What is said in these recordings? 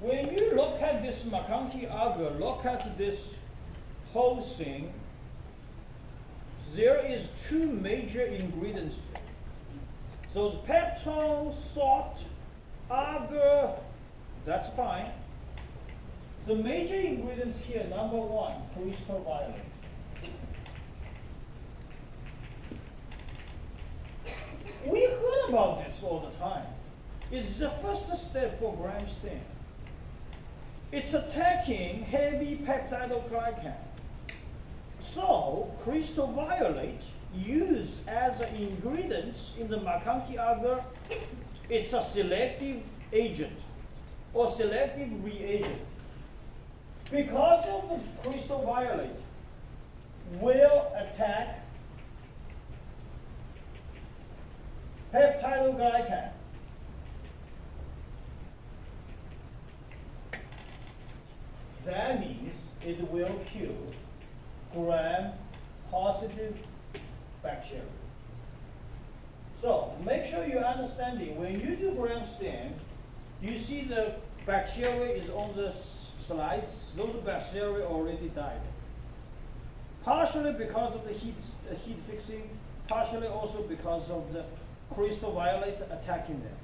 when you look at this McConkey agar, look at this whole thing, there is two major ingredients. Those peptone, salt, agar, that's fine. The major ingredients here, number one, crystal violet. We heard about this all the time. It's the first step for gram stain. It's attacking heavy peptidoglycan. So, crystal violet used as an ingredient in the McConkey agar, it's a selective agent or selective reagent. Because of the crystal violet will attack peptidoglycan. That means it will kill gram-positive bacteria. So make sure you're understanding, when you do gram stain, you see the bacteria is on the slides. Those bacteria already died. Partially because of the heat fixing, partially also because of the crystal violet attacking them.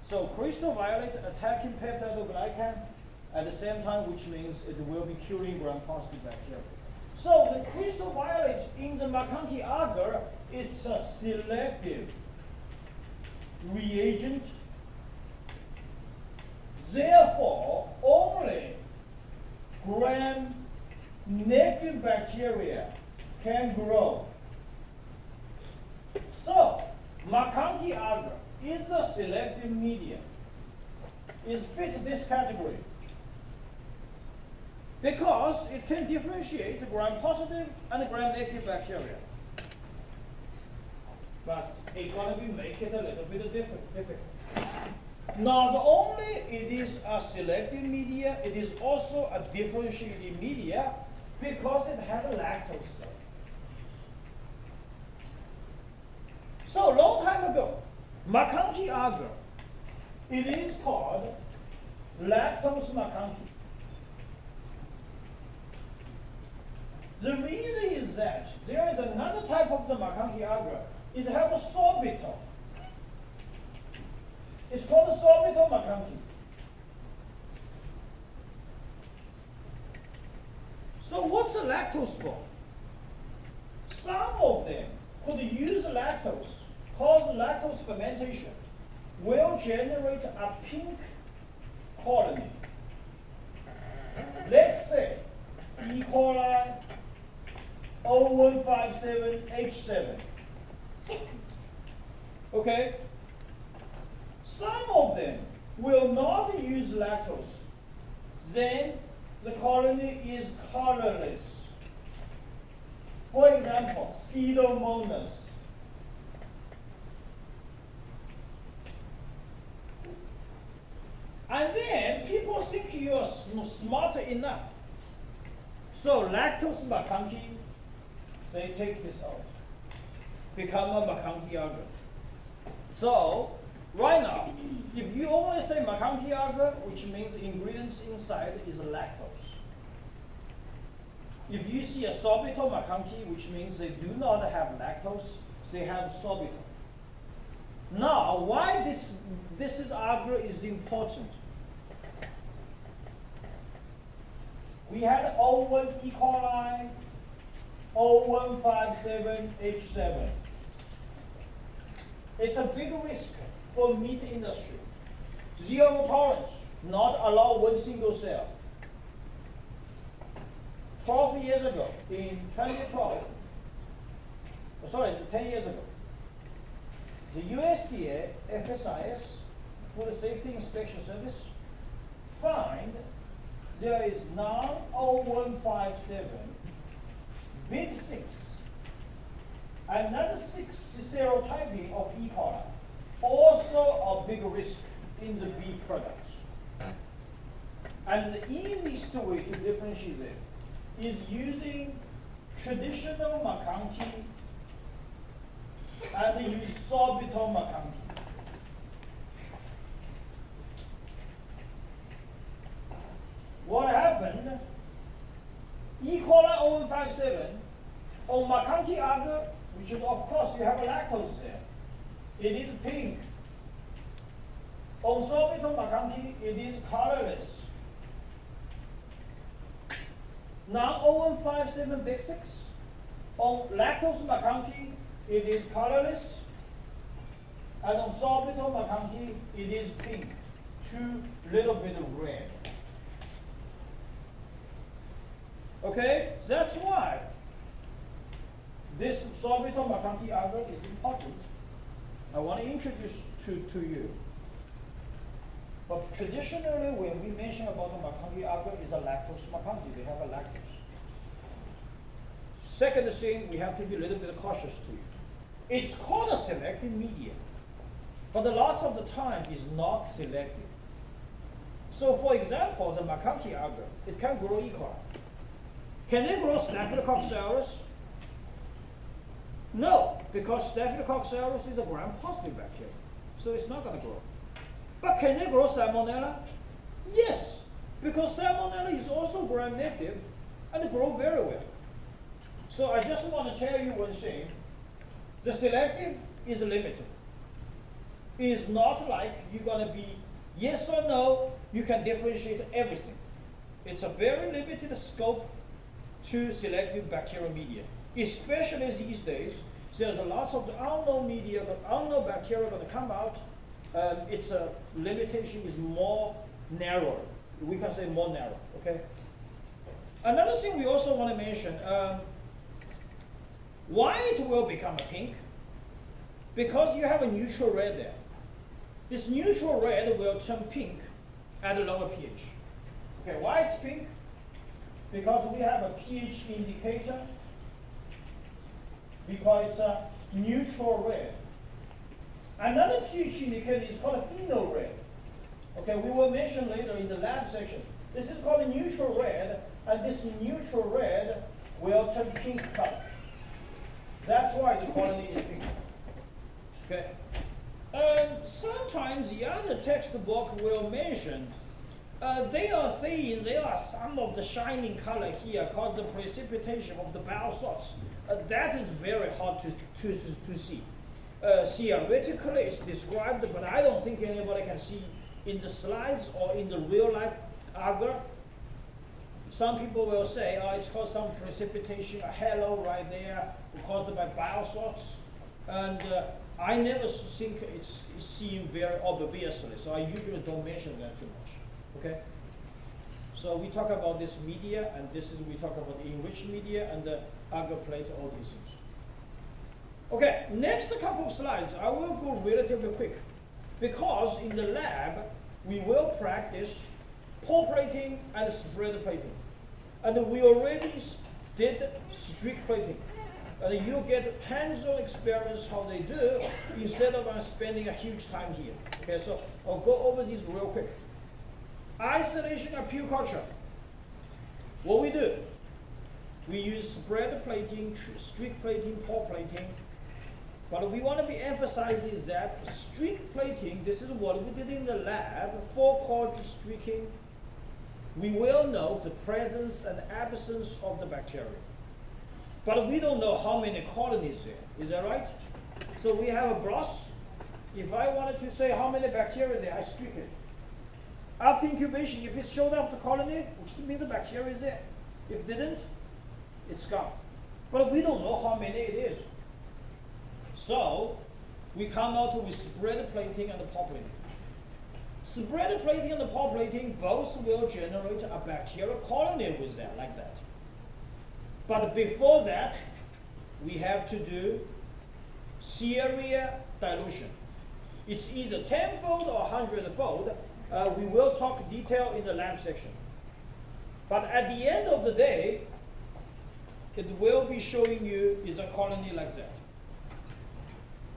So crystal violet attacking peptidoglycan at the same time, which means it will be killing gram-positive bacteria. So the crystal violet in the McConkey agar, it's a selective reagent. Therefore, only gram-negative bacteria can grow. So, McConkey agar is a selective medium. It fits this category because it can differentiate gram-positive and gram-negative bacteria. But it's going to make it a little bit difficult. Not only it is a selective media, it is also a differentiated media because it has a lactose cell. So long time ago, McConkey agar, it is called lactose McConkey. The reason is that there is another type of the McConkey agar. It has a sorbitol. It's called a sorbitol McConkey. So what's the lactose for? Some of them could use lactose, cause lactose fermentation, will generate a pink colony. Let's say E. coli 0157H7. Okay? Some of them will not use lactose. Then the colony is colorless. For example, Pseudomonas. And then people think you are smart enough. So lactose McConkey, they take this out. Become a McConkey agar. So right now, if you only say McConkey agar, which means the ingredients inside is lactose. If you see a sorbitol McConkey, which means they do not have lactose, they have sorbitol. Now, why this agar is important? We had O1 E. coli 0157H7. It's a big risk for meat industry. Zero tolerance, not allow one single cell. 12 years ago, in 2012, 10 years ago, the USDA, FSIS, Food Safety Inspection Service, find there is non-0157, big 6, another 6 serotyping of E. coli, also a big risk in the beef products. And the easiest way to differentiate them is using traditional McConkey and use sorbitol McConkey. because you have a lactose there. It is pink. On sorbitol McConkey, it is colorless. Now 0157 big 6. On lactose McConkey, it is colorless. And on sorbitol McConkey, it is pink. Too little bit of red. Okay, that's why this sorbitol McConkey agar is important. I want to introduce to you. But traditionally, when we mention about the McConkey agar, is a lactose McConkey. They have a lactose. Second thing, we have to be a little bit cautious to it. It's called a selective media, but lots of the time is not selective. So, for example, the McConkey agar, it can grow E. coli. Can it grow Staphylococcus aureus? No, because Staphylococcus aureus is a gram-positive bacteria, so it's not going to grow. But can it grow Salmonella? Yes, because Salmonella is also gram-negative and grow very well. So I just want to tell you one thing. The selective is limited. It is not like you're going to be yes or no, you can differentiate everything. It's a very limited scope to selective bacterial media. Especially these days, there's a lot of unknown media, but unknown bacteria going to come out. Its limitation is more narrow. We can say more narrow, okay? Another thing we also want to mention, why it will become a pink? Because you have a neutral red there. This neutral red will turn pink at a lower pH. Okay, why it's pink? Because we have a pH indicator. Because it's a neutral red. Another pH indicator is called a phenol red. Okay, we will mention later in the lab section. This is called a neutral red, and this neutral red will turn pink color. That's why the colony is pink. Okay. Sometimes the other textbook will mention they are saying there are some of the shining color here called the precipitation of the bile salts. That is very hard to see. Theoretically, it's described, but I don't think anybody can see in the slides or in the real life agar. Some people will say, oh, it's caused some precipitation, a halo right there, caused by bile salts. And I never think it's seen very obviously, so I usually don't mention that too much. Okay? So we talk about this media, and we talk about the enriched media and the agar plate, all these things. Okay, next couple of slides, I will go relatively quick, because in the lab, we will practice pore plating and spread plating. And we already did streak plating. And you get hands-on experience how they do, instead of spending a huge time here. Okay, so I'll go over these real quick. Isolation of pure culture. What we do, we use spread plating, streak plating, pore plating. But we want to be emphasizing that streak plating, this is what we did in the lab, for culture streaking. We will know the presence and absence of the bacteria. But we don't know how many colonies there. Is that right? So we have a broth. If I wanted to say how many bacteria there, I streak it. After incubation, if it showed up the colony, which means the bacteria is there. If it didn't, it's gone. But we don't know how many it is. So we come out with spread plating and the pore plating. Spread plating and the pore plating both will generate a bacterial colony with that, like that. But before that, we have to do Ceria dilution. It's either 10-fold or 100-fold. We will talk detail in the lab section. But at the end of the day, it will be showing you is a colony like that.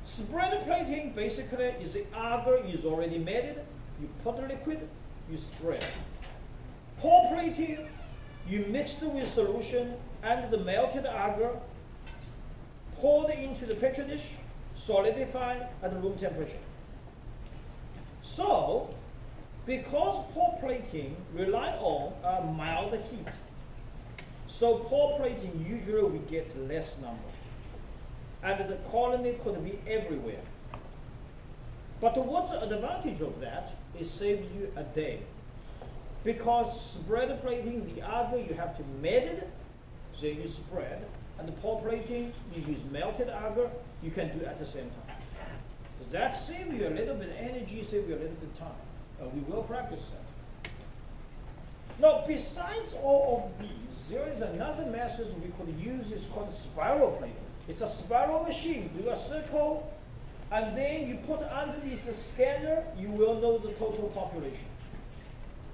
Spread plating basically is the agar is already made. You put the liquid, you spread. Pore plating, you mixed with solution and the melted agar, poured into the petri dish, solidified at room temperature. So, because pore plating rely on a mild heat, so pore plating usually we get less number. and the colony could be everywhere. But what's the advantage of that? It saves you a day. Because spread plating, the agar, you have to melt it, so you spread. And the pour plating, you use melted agar, you can do at the same time. So that saves you a little bit of energy, saves you a little bit of time. We will practice that. Now, besides all of these, there is another method we could use. It's called spiral plating. It's a spiral machine. Do a circle, and then you put underneath the scanner, you will know the total population.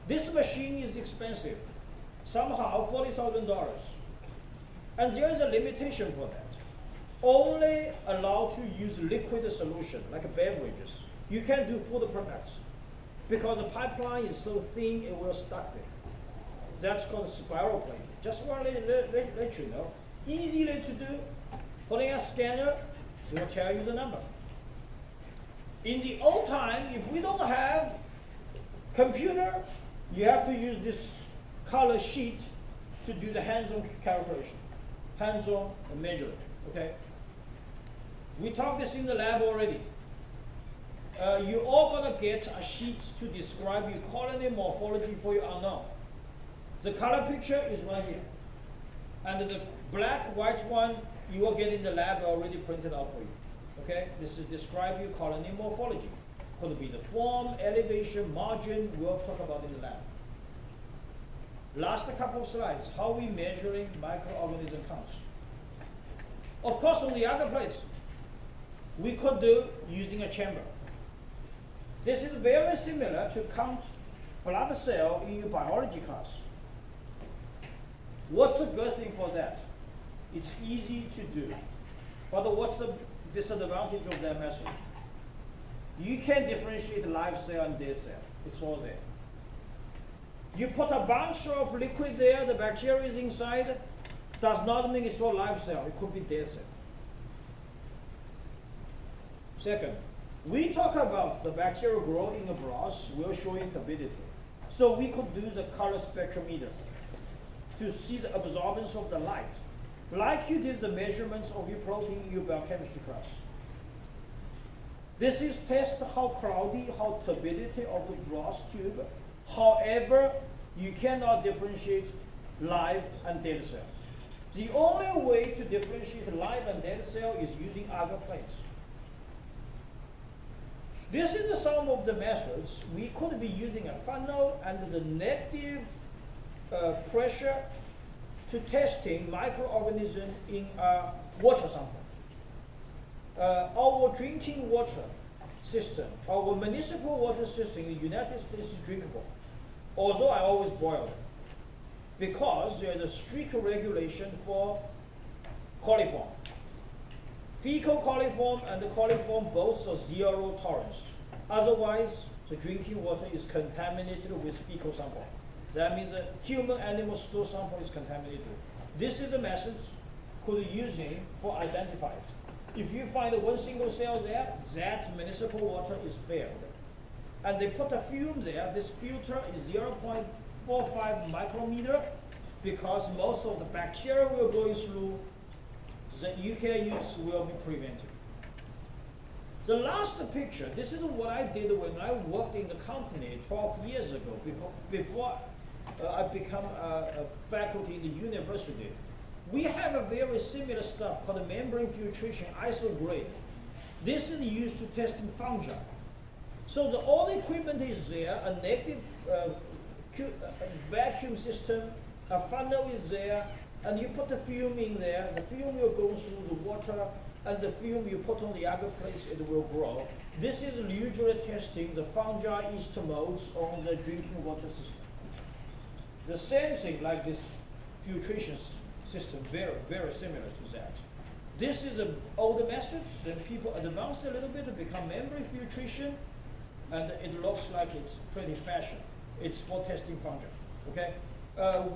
This machine is expensive, somehow $40,000. And there is a limitation for that. Only allowed to use liquid solution, like beverages. You can't do food products, because the pipeline is so thin, it will stuck there. That's called spiral plating. Just want to let you know. Easily to do. Putting a scanner, it will tell you the number. In the old time, if we don't have computer, you have to use this color sheet to do the hands-on calculation, hands-on measuring, okay? We talked this in the lab already. You're all gonna get a sheet to describe your colony morphology for your unknown. The color picture is right here. And the black, white one, you will get in the lab already printed out for you. Okay? This is describe your colony morphology. Could be the form, elevation, margin, we'll talk about in the lab. Last couple of slides, how we measuring microorganism counts. Of course, on the other place, we could do using a chamber. This is very similar to count blood cell in your biology class. What's the good thing for that? It's easy to do. But what's the disadvantage of that method? You can differentiate live cell and dead cell. It's all there. You put a bunch of liquid there, the bacteria is inside, does not mean it's all live cell. It could be dead cell. Second, we talk about the bacteria grow in the broth, we'll show you turbidity. So we could do the color spectrometer to see the absorbance of the light, like you did the measurements of your protein in your biochemistry class. This is test how cloudy, how turbidity of the broth tube. However, you cannot differentiate live and dead cell. The only way to differentiate live and dead cell is using agar plates. This is the sum of the methods. We could be using a funnel and the negative pressure to testing microorganism in a water sample. Our drinking water system, our municipal water system in the United States is drinkable. Although I always boil it, because there is a strict regulation for coliform. Fecal coliform and the coliform both are zero tolerance. Otherwise, the drinking water is contaminated with fecal sample. That means the human animal stool sample is contaminated. This is the method could be using for identify it. If you find one single cell there, that municipal water is failed. And they put a fume there. This filter is 0.45 micrometer because most of the bacteria will go through, the eukaryotes will be prevented. The last picture, this is what I did when I worked in the company 12 years ago, before I became a faculty in the university. We have a very similar stuff called membrane filtration isograde. This is used to test in fungi. So all the equipment is there, a negative vacuum system, a funnel is there, and you put the fume in there. The fume will go through the water, and the fume you put on the agar plates, it will grow. This is usually testing the fungi yeast molds on the drinking water system. The same thing like this filtration system, very, very similar to that. This is an older method, then people advance a little bit to become membrane filtration, and it looks like it's pretty fashion. It's for testing fungi, okay?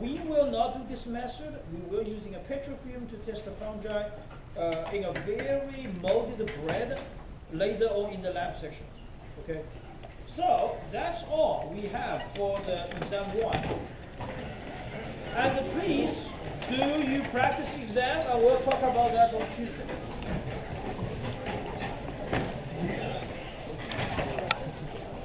We will not do this method. We will using a petrofilm to test the fungi in a very molded bread later on in the lab sections, okay? So that's all we have for the exam 1. And please do you practice exam, and we'll talk about that on Tuesday.